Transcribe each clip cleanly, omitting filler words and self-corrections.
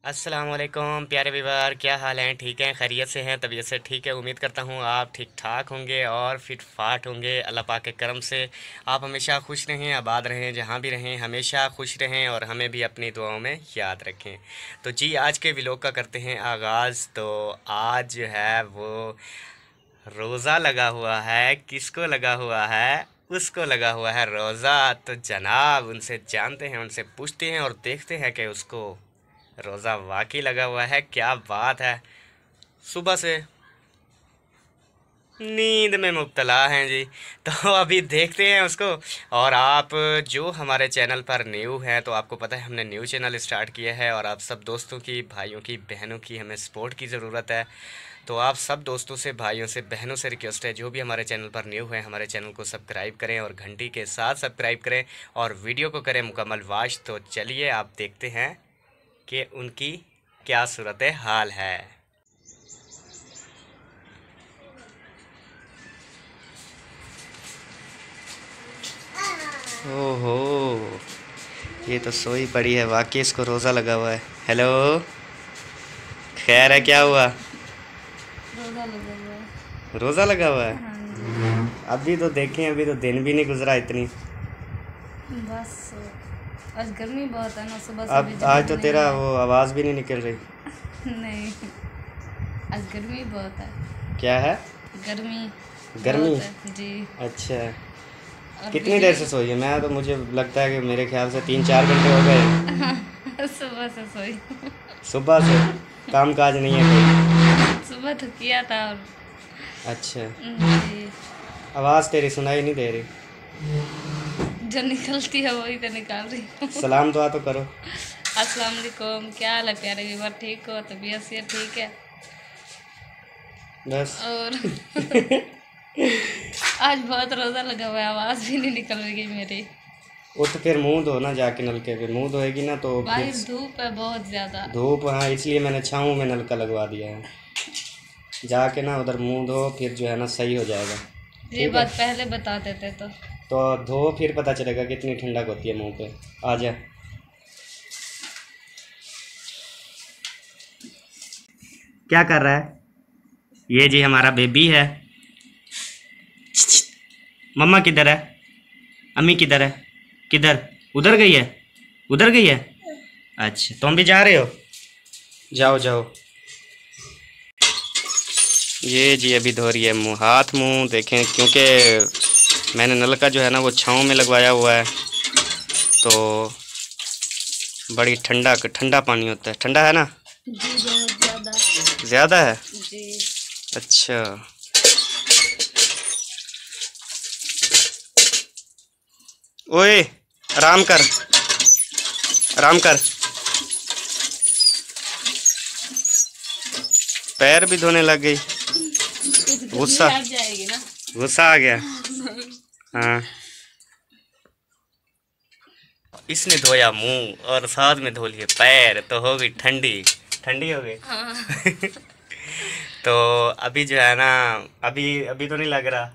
अस्सलाम वालेकुम प्यारे व्यूअर, क्या हाल हैं? ठीक हैं, खैरियत से हैं, तबीयत से ठीक है। उम्मीद करता हूँ आप ठीक ठाक होंगे और फिट फाट होंगे। अल्लाह पाक के करम से आप हमेशा खुश रहें, आबाद रहें, जहाँ भी रहें हमेशा खुश रहें और हमें भी अपनी दुआओं में याद रखें। तो जी, आज के व्लॉग का करते हैं आगाज़। तो आज जो है वो रोज़ा लगा हुआ है। किसको लगा हुआ है? उसको लगा हुआ है रोज़ा। तो जनाब उनसे जानते हैं, उनसे पूछते हैं और देखते हैं कि उसको रोज़ा वाकई लगा हुआ है। क्या बात है, सुबह से नींद में मुब्तला हैं जी। तो अभी देखते हैं उसको। और आप जो हमारे चैनल पर न्यू हैं, तो आपको पता है हमने न्यू चैनल स्टार्ट किया है और आप सब दोस्तों की, भाइयों की, बहनों की हमें सपोर्ट की ज़रूरत है। तो आप सब दोस्तों से, भाइयों से, बहनों से रिक्वेस्ट है, जो भी हमारे चैनल पर न्यू हैं हमारे चैनल को सब्सक्राइब करें और घंटी के साथ सब्सक्राइब करें और वीडियो को करें मुकम्मल वॉच। तो चलिए आप देखते हैं कि उनकी क्या सूरत हाल है। ओहो, ये तो सोई पड़ी है, वाकई इसको रोज़ा लगा हुआ है। हेलो, खैर है, क्या हुआ? रोज़ा लगा हुआ है। रोज़ा लगा हुआ है? हाँ जी। अभी तो देखें, अभी तो दिन भी नहीं गुजरा इतनी। बस आज गर्मी बहुत है ना, सुबह से भी अब आज जल्दी तो नहीं तेरा है। वो आवाज़ भी नहीं निकल रही। नहीं, आज गर्मी बहुत है। क्या है? गर्मी गर्मी? बहुत है जी। अच्छा, और कितनी देर बिजली से सोई है? मैं तो, मुझे लगता है कि मेरे ख्याल से 3-4 घंटे हो गए। सुबह से सोई। सुबह से काम काज नहीं है कोई? सुबह तो किया था और अच्छा, जी, आवाज़ तेरी सुनाई नहीं दे रही। जो निकलती है वही तो निकाल रही हूँ। सलाम दुआ तो करो। अस्सलाम वालेकुम, क्या हाल है प्यारे व्यूअर? ठीक हो? तबीयत से ठीक है? बस। और आज बहुत रोज़ा लगा हुआ है, आवाज़ भी नहीं निकल रही मेरी। उठ, फिर मुंह धो ना जाके नलके पे। मुंह धोएगी ना तो फिर बाहर धूप है बहुत ज़्यादा। धूप। हाँ, इसलिए मैंने छाँव में नलका लगवा दिया है। जाके ना उधर मुंह धो, फिर जो है ना सही हो जाएगा। ये ठीक है, बात पहले बता देते तो। तो धो, फिर पता चलेगा कितनी ठंडक होती है मुंह पे। आ जा। क्या कर रहा है? ये जी हमारा बेबी है। मम्मा किधर है? अम्मी किधर है? किधर? उधर गई है? उधर गई है? अच्छा, तुम भी जा रहे हो? जाओ जाओ। ये जी अभी धो रही है मुँह, हाथ मुँह देखें, क्योंकि मैंने नलका जो है ना वो छाँव में लगवाया हुआ है। तो बड़ी ठंडा ठंडा पानी होता है। ठंडा है ना? जी बहुत ज़्यादा। ज़्यादा है? जी। अच्छा, ओए, आराम कर, आराम कर। पैर भी धोने लग गई। कुछ गर्मी गुस्सा, आ जाएगी ना। गुस्सा आ गया। हाँ, इसने धोया मुंह और साथ में धो लिए पैर, तो हो गई ठंडी। ठंडी हो गई। हाँ। तो अभी जो है ना, अभी अभी तो नहीं लग रहा।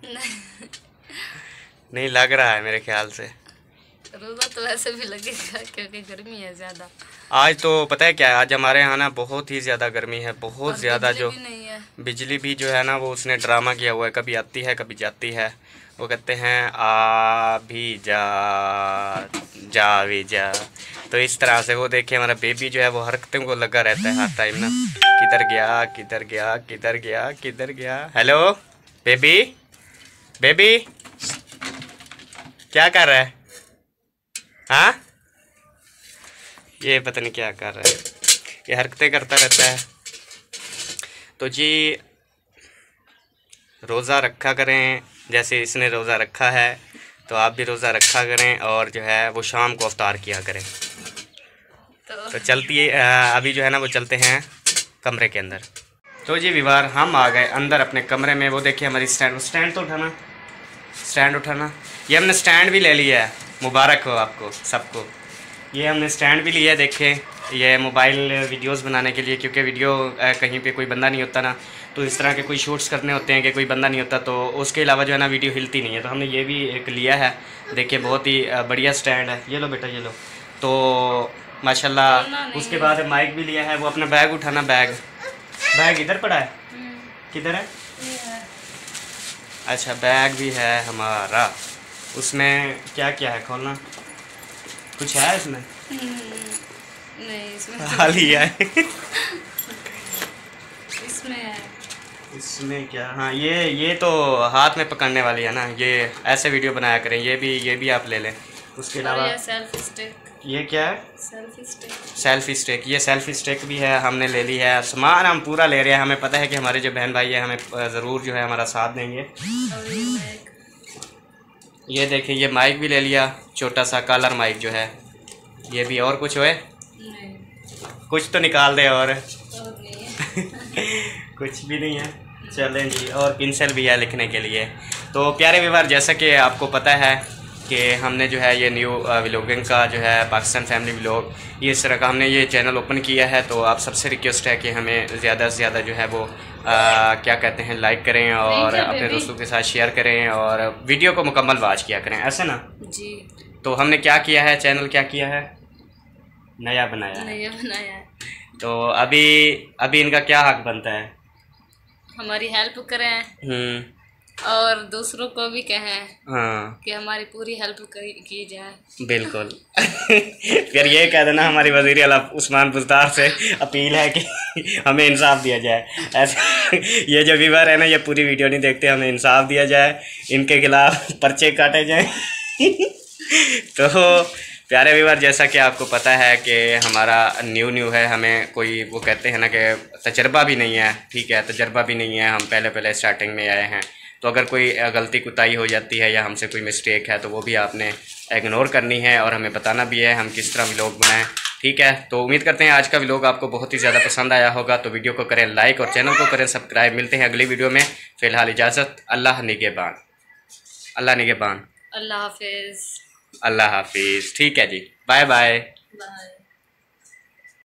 नहीं लग रहा है मेरे ख्याल से। रोज़ा तो वैसे भी लगेगा क्योंकि गर्मी है ज़्यादा। आज तो पता है क्या है, आज हमारे यहाँ ना बहुत ही ज़्यादा गर्मी है, बहुत और ज़्यादा। बिजली जो भी नहीं है। बिजली भी जो है ना वो उसने ड्रामा किया हुआ है, कभी आती है कभी जाती है। वो कहते हैं आ भी जा, जा भी जा। तो इस तरह से वो देखिए हमारा बेबी जो है वो हरकतों को लगा रहता है हर टाइम ना। किधर गया, किधर गया, किधर गया, किधर गया। हेलो बेबी, बेबी क्या कर रहा है? हाँ, ये पता नहीं क्या कर रहा है, ये हरकतें करता रहता है। तो जी, रोज़ा रखा करें, जैसे इसने रोज़ा रखा है तो आप भी रोज़ा रखा करें और जो है वो शाम को अफ्तार किया करें। तो चलती है अभी जो है ना वो चलते हैं कमरे के अंदर। तो जी विवार, हम आ गए अंदर अपने कमरे में। वो देखिए हमारी स्टैंड, स्टैंड तो उठाना, स्टैंड उठाना। ये हमने स्टैंड भी ले लिया है, मुबारक हो आपको सबको। ये हमने स्टैंड भी लिया है, देखें, ये मोबाइल वीडियोस बनाने के लिए, क्योंकि वीडियो कहीं पे कोई बंदा नहीं होता ना, तो इस तरह के कोई शूट्स करने होते हैं कि कोई बंदा नहीं होता, तो उसके अलावा जो है ना वीडियो हिलती नहीं है। तो हमने ये भी एक लिया है। देखिए बहुत ही बढ़िया स्टैंड है। ये लो बेटा, ये लो। तो माशाल्लाह। उसके बाद माइक भी लिया है। वो अपना बैग उठाना, बैग इधर पड़ा है, किधर है? अच्छा, बैग भी है हमारा। उसमें क्या क्या है, खोलना कुछ है इसमें? नहीं, इसमें खाली है। इसमें है। इसमें क्या? हाँ, ये तो हाथ में पकड़ने वाली है ना, ये ऐसे वीडियो बनाया करें। ये भी आप ले लें। उसके अलावा सेल्फी स्टिक। ये क्या है? Selfie stick. Selfie stick. ये सेल्फी स्टिक भी है, हमने ले ली है। सामान हम पूरा ले रहे हैं। हमें पता है कि हमारे जो बहन भाई है हमें ज़रूर जो है हमारा साथ देंगे। ये देखिए, ये माइक भी ले लिया, छोटा सा कलर माइक जो है। ये भी। और कुछ है? नहीं। कुछ तो निकाल दे। और नहीं है। कुछ भी नहीं है। चलें जी। और पेंसिल भी है लिखने के लिए। तो प्यारे व्यूअर, जैसा कि आपको पता है कि हमने जो है ये न्यू व्लॉगिंग का जो है पाकिस्तान फैमिली व्लॉग, ये इस तरह का हमने ये चैनल ओपन किया है। तो आप सबसे रिक्वेस्ट है कि हमें ज़्यादा से ज़्यादा जो है वो क्या कहते हैं, लाइक करें और अपने दोस्तों के साथ शेयर करें और वीडियो को मुकम्मल वॉच किया करें, ऐसे ना जी। तो हमने क्या किया है, चैनल क्या किया है, नया बनाया है। तो अभी इनका क्या हक बनता है? हमारी हेल्प करें और दूसरों को भी कहें कि हमारी पूरी हेल्प की जाए। बिल्कुल। फिर ये कह देना हमारी वज़ीर आला उस्मान बुज़दार से अपील है कि हमें इंसाफ दिया जाए। ऐसे ये जो व्यूअर है ना, ये पूरी वीडियो नहीं देखते, हमें इंसाफ दिया जाए, इनके खिलाफ पर्चे काटे जाए। तो प्यारे व्यूअर, जैसा कि आपको पता है कि हमारा न्यू है, हमें कोई वो कहते हैं ना कि तजर्बा भी नहीं है। ठीक है, तजर्बा भी नहीं है, हम पहले स्टार्टिंग में आए हैं। तो अगर कोई गलती कुताही हो जाती है या हमसे कोई मिस्टेक है तो वो भी आपने इग्नोर करनी है और हमें बताना भी है हम किस तरह व्लॉग बनाएं। ठीक है, तो उम्मीद करते हैं आज का व्लॉग आपको बहुत ही ज़्यादा पसंद आया होगा। तो वीडियो को करें लाइक और चैनल को करें सब्सक्राइब। मिलते हैं अगली वीडियो में। फ़िलहाल इजाज़त। अल्लाह निगहबान। अल्लाह हाफिज़। ठीक है जी, बाय बाय।